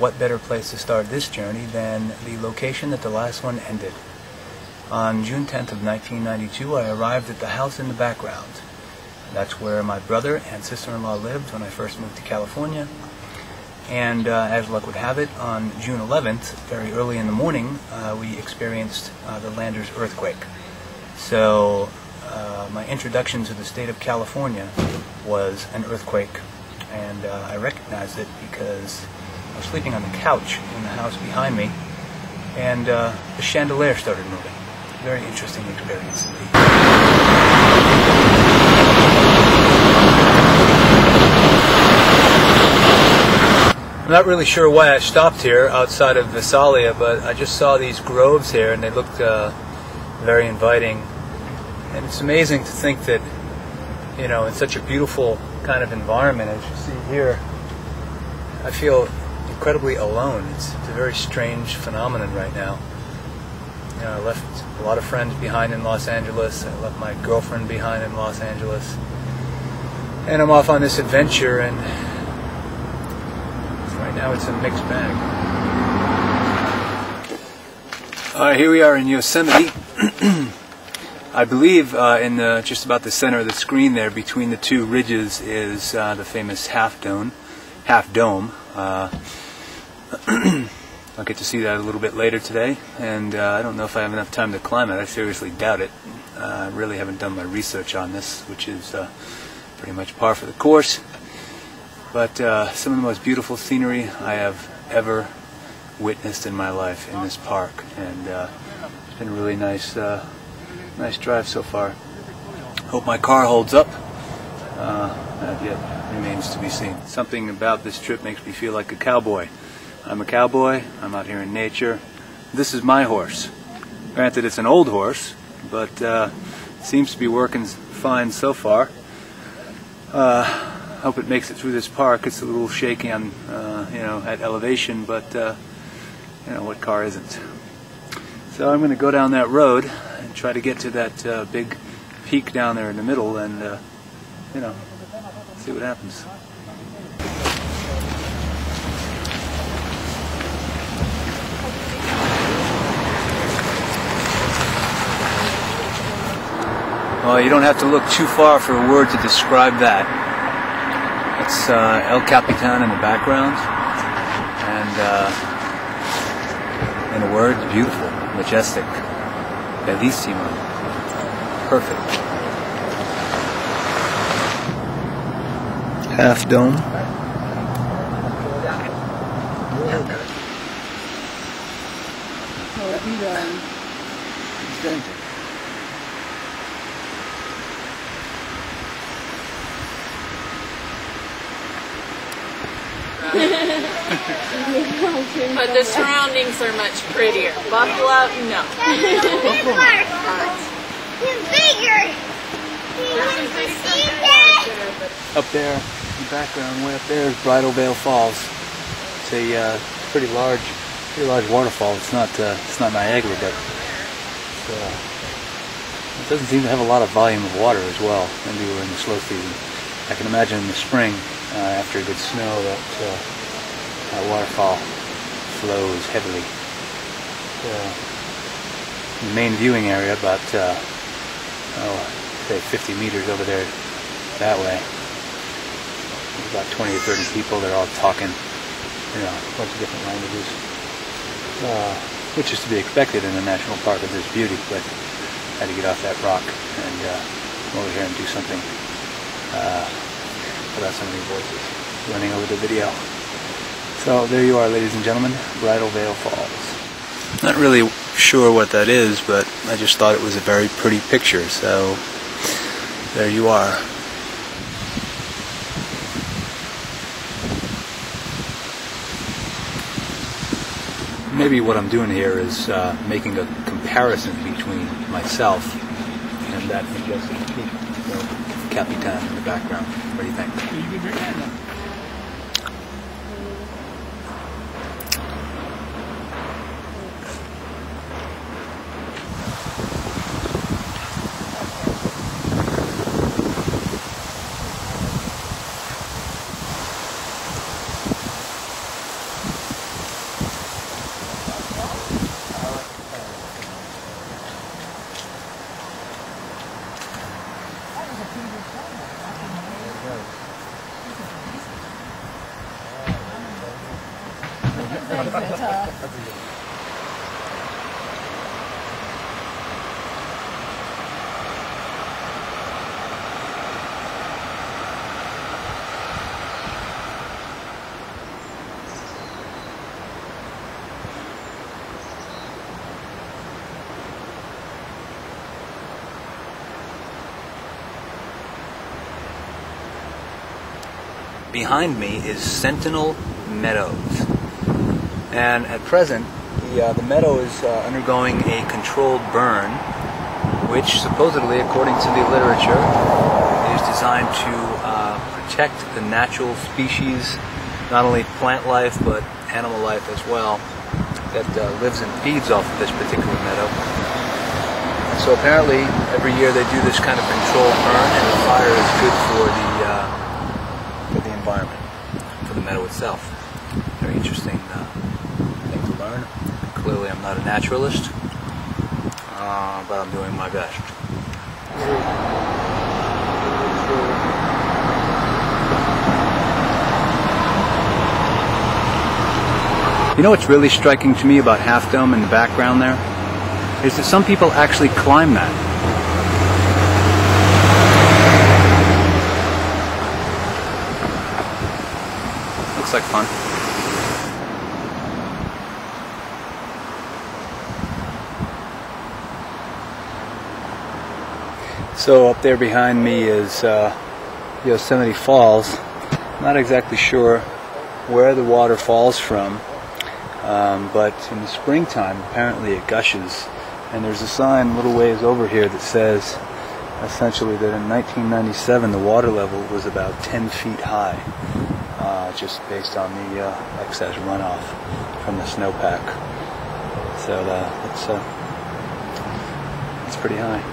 what better place to start this journey than the location that the last one ended. On June 10th of 1992, I arrived at the house in the background. That's where my brother and sister-in-law lived when I first moved to California. And as luck would have it, on June 11th, very early in the morning, we experienced the Landers earthquake. So my introduction to the state of California was an earthquake, and I recognized it because I was sleeping on the couch in the house behind me, and the chandelier started moving. Very interesting experience indeed. I'm not really sure why I stopped here outside of Visalia, but I just saw these groves here and they looked very inviting. And it's amazing to think that, you know, in such a beautiful kind of environment as you see here, I feel incredibly alone. It's a very strange phenomenon right now. You know, I left a lot of friends behind in Los Angeles. I left my girlfriend behind in Los Angeles. And I'm off on this adventure, and right now it's a mixed bag. Alright, here we are in Yosemite. I believe in just about the center of the screen there, between the two ridges, is the famous Half Dome. I'll get to see that a little bit later today, and I don't know if I have enough time to climb it. I seriously doubt it. I really haven't done my research on this, which is pretty much par for the course. But some of the most beautiful scenery I have ever witnessed in my life in this park, and it's been a really nice drive so far. Hope my car holds up. That yet remains to be seen. Something about this trip makes me feel like a cowboy. I'm a cowboy. I'm out here in nature. This is my horse. Granted, it's an old horse, but it seems to be working fine so far. Hope it makes it through this park. It's a little shaky on, at elevation, but what car isn't? So I'm going to go down that road and try to get to that big peak down there in the middle, and see what happens. Well, you don't have to look too far for a word to describe that. It's El Capitan in the background, and in a word, beautiful, majestic, bellissimo, perfect. Half Dome. But the surroundings are much prettier. Buffalo, no. He's bigger. Up there, in the background, way up there, is Bridal Veil Falls. It's a pretty large waterfall. It's not Niagara, but it doesn't seem to have a lot of volume of water as well. Maybe we're in the slow season. I can imagine in the spring, after a good snow, that waterfall flows heavily. The main viewing area, about say 50 meters over there that way. There's about 20 or 30 people. They're all talking, a bunch of different languages, which is to be expected in a national park of this beauty. But I had to get off that rock and come over here and do something without so many voices running over the video. So there you are, ladies and gentlemen, Bridal Veil Falls. Not really sure what that is, but I just thought it was a very pretty picture, so there you are. Maybe what I'm doing here is making a comparison between myself and that majestic peak, Capitan in the background. What do you think? Behind me is Sentinel Meadows, and at present the meadow is undergoing a controlled burn, which supposedly, according to the literature, is designed to protect the natural species, not only plant life but animal life as well, that lives and feeds off of this particular meadow. And so apparently every year they do this kind of controlled burn, and the fire is good for the environment, for the meadow itself. Very interesting thing to learn. Clearly I'm not a naturalist, but I'm doing my best. You know what's really striking to me about Half Dome in the background there? Is that some people actually climb that. Looks like fun. So up there behind me is Yosemite Falls. Not exactly sure where the water falls from, but in the springtime apparently it gushes. And there's a sign a little ways over here that says essentially that in 1997 the water level was about 10 feet high, just based on the excess runoff from the snowpack. So it's pretty high.